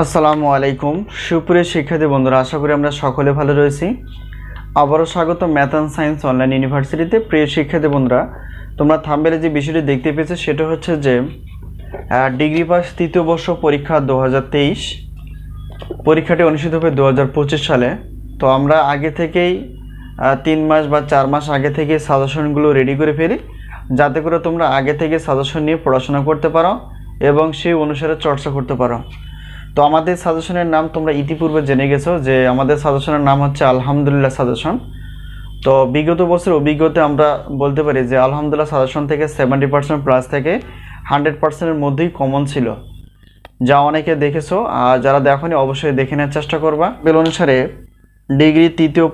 আসসালামু আলাইকুম সুপ্রিয় শিক্ষার্থী বন্ধুরা, আশা করি আমরা সকলে ভালো রয়েছি। আবারও স্বাগত ম্যাথ অ্যান্ড সায়েন্স অনলাইন ইউনিভার্সিটিতে। প্রিয় শিক্ষার্থী বন্ধুরা, তোমরা থাম্বনেলে যে বিষয়টি দেখতে পেয়েছো সেটা হচ্ছে যে ডিগ্রি পাস তৃতীয় বর্ষ পরীক্ষা 2023 পরীক্ষাটি অনুষ্ঠিত হবে 2025 সালে। তো আমরা আগে থেকেই 3 মাস বা 4 মাস আগে থেকে সাজেশনগুলো রেডি করে ফেলি, যাতে করে তোমরা আগে থেকে সাজেশন নিয়ে পড়াশোনা করতে পারো এবং সেই অনুসারে চর্চা করতে পারো। তো আমাদের সাজেশনের নাম তোমরা ইতিপূর্বে জেনে গেছো যে আমাদের সাজেশনের নাম হচ্ছে আলহামদুলিল্লাহ সাজেশন। তো বিগত বছর অভিজ্ঞতা আমরা বলতে পারি যে আলহামদুলিল্লাহ সাজেশন থেকে 70% প্লাস থেকে 100%-এর মধ্যেই কমন ছিল, যা অনেকে দেখেছো। আর যারা দেখোনি অবশ্যই দেখে নেওয়ার চেষ্টা করবা। বেল অনুসারে ডিগ্রি তৃতীয়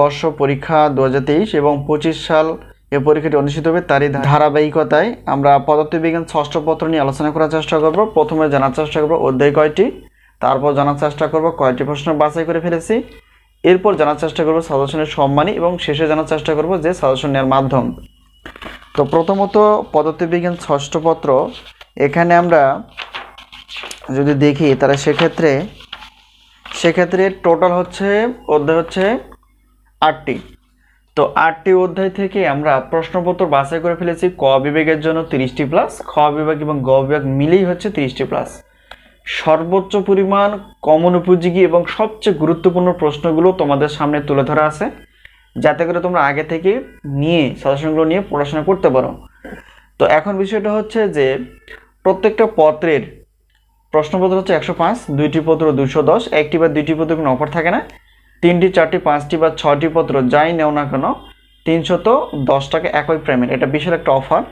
বর্ষ পরীক্ষা 2023 এবং 25 সাল এই পরীক্ষাটি অনুষ্ঠিত হবে। তারই ধারাবাহিকতায় আমরা পদার্থবিজ্ঞান ষষ্ঠ পত্র নিয়ে আলোচনা করার চেষ্টা করব। প্রথমে জানার চেষ্টা করব অধ্যায় কয়টি, তারপর জানার চেষ্টা করব কয়টি প্রশ্ন বাছাই করে ফেলেছি, এরপর জানার চেষ্টা করব সাজেশনের সম্মানী এবং শেষে জানার চেষ্টা করব যে সাজেশন নেওয়ার মাধ্যম। তো প্রথমত পদার্থবিজ্ঞান ষষ্ঠ পত্র, এখানে আমরা যদি দেখি তাহলে সেক্ষেত্রে টোটাল অধ্যায় হচ্ছে 8টি। তো 8টি অধ্যায় থেকে আমরা প্রশ্নপত্র বাছাই করে ফেলেছি। ক বিভাগের জন্য 30টি প্লাস, খ বিভাগ এবং গ বিভাগ মিলেই হচ্ছে 30টি প্লাস। সর্বোচ্চ পরিমাণ কমন উপযোগী এবং সবচেয়ে গুরুত্বপূর্ণ প্রশ্নগুলো তোমাদের সামনে তুলে ধরা আছে, যাতে করে তোমরা আগে থেকে সাজেশনগুলো নিয়ে পড়াশোনা করতে পারো। তো এখন বিষয়টা হচ্ছে যে প্রত্যেকটা পত্রের প্রশ্নপত্র হচ্ছে 105, 2টি পত্র 210, 1টি বা 2টি পত্র কোনো অফার থাকে না, 3টি 4টি 5টি বা 6টি পত্র যাই নেও না কেন 310 টাকা একই পেমেন্ট। এটা বিশাল একটা অফার।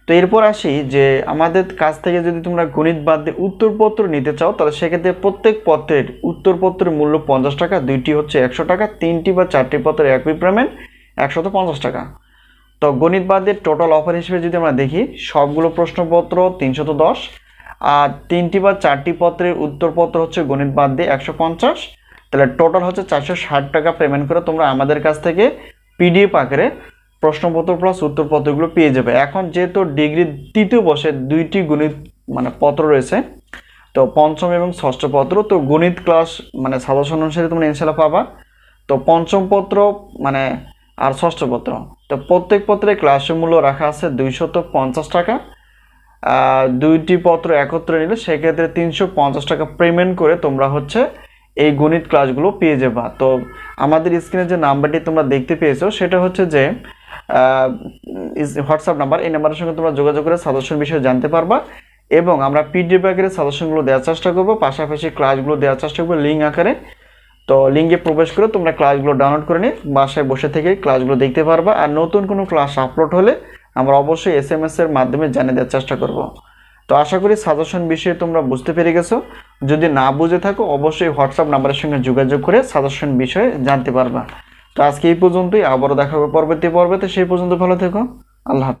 তো এরপর আসি যে আমাদের কাছ থেকে যদি তোমরা গণিত বাদ দিয়ে উত্তরপত্র নিতে চাও, তাহলে সেক্ষেত্রে প্রত্যেক পত্রের উত্তরপত্রের মূল্য 50 টাকা, 2টি হচ্ছে 100 টাকা, 3টি বা 4টি পত্রের একই পেমেন্ট 150 টাকা। তো গণিত বাদ দিয়ে টোটাল অফার হিসেবে যদি আমরা দেখি, সবগুলো প্রশ্নপত্র 310, আর 3টি বা 4টি পত্রের উত্তরপত্র হচ্ছে গণিত বাদ দিয়ে 150, তাহলে টোটাল হচ্ছে 460 টাকা পেমেন্ট করে তোমরা আমাদের কাছ থেকে পিডিএফ আকারে প্রশ্নপত্র প্লাস উত্তরপত্রগুলো পেয়ে যাবে। এখন যেহেতু ডিগ্রি তৃতীয় বর্ষে 2টি গণিত পত্র রয়েছে, তো পঞ্চম এবং ষষ্ঠ পত্র, তো গণিত ক্লাস সাজেশন অনুসারে তোমরা ইনশাল্লাহ পাবা। তো পঞ্চম পত্র আর ষষ্ঠ পত্র, তো প্রত্যেক পত্রে ক্লাসের মূল্য রাখা আছে 250 টাকা। 2টি পত্র একত্রে নিলে সেক্ষেত্রে 350 টাকা পেমেন্ট করে তোমরা এই গণিত ক্লাসগুলো পেয়ে যাবা। তো আমাদের স্ক্রিনে যে নাম্বারটি তোমরা দেখতে পেয়েছো সেটা হচ্ছে যে হোয়াটসঅ্যাপ নাম্বার। এই নাম্বারের সঙ্গে তোমরা যোগাযোগ করে সাজেশন বিষয়ে জানতে পারবা এবং আমরা পিডিএফ আকারে সাজেশনগুলো দেওয়ার চেষ্টা করবো, পাশাপাশি ক্লাসগুলো দেওয়ার চেষ্টা করবো লিঙ্ক আকারে। তো লিঙ্কে প্রবেশ করে তোমরা ক্লাসগুলো ডাউনলোড করে নিয়ে বাসায় বসে থেকে ক্লাসগুলো দেখতে পারবা। আর নতুন কোনো ক্লাস আপলোড হলে আমরা অবশ্যই SMS এর মাধ্যমে জানিয়ে দেওয়ার চেষ্টা করব। তো আশা করি সাজেশন বিষয়ে তোমরা বুঝতে পেরে গেছো। যদি না বুঝে থাকো অবশ্যই হোয়াটসঅ্যাপ নাম্বারের সঙ্গে যোগাযোগ করে সাজেশন বিষয়ে জানতে পারবা। তো আজকে এই পর্যন্তই, আবারও দেখা হবে পরবর্তী পর্বেতে। সেই পর্যন্ত ভালো থেকো। আল্লাহ হাফেজ।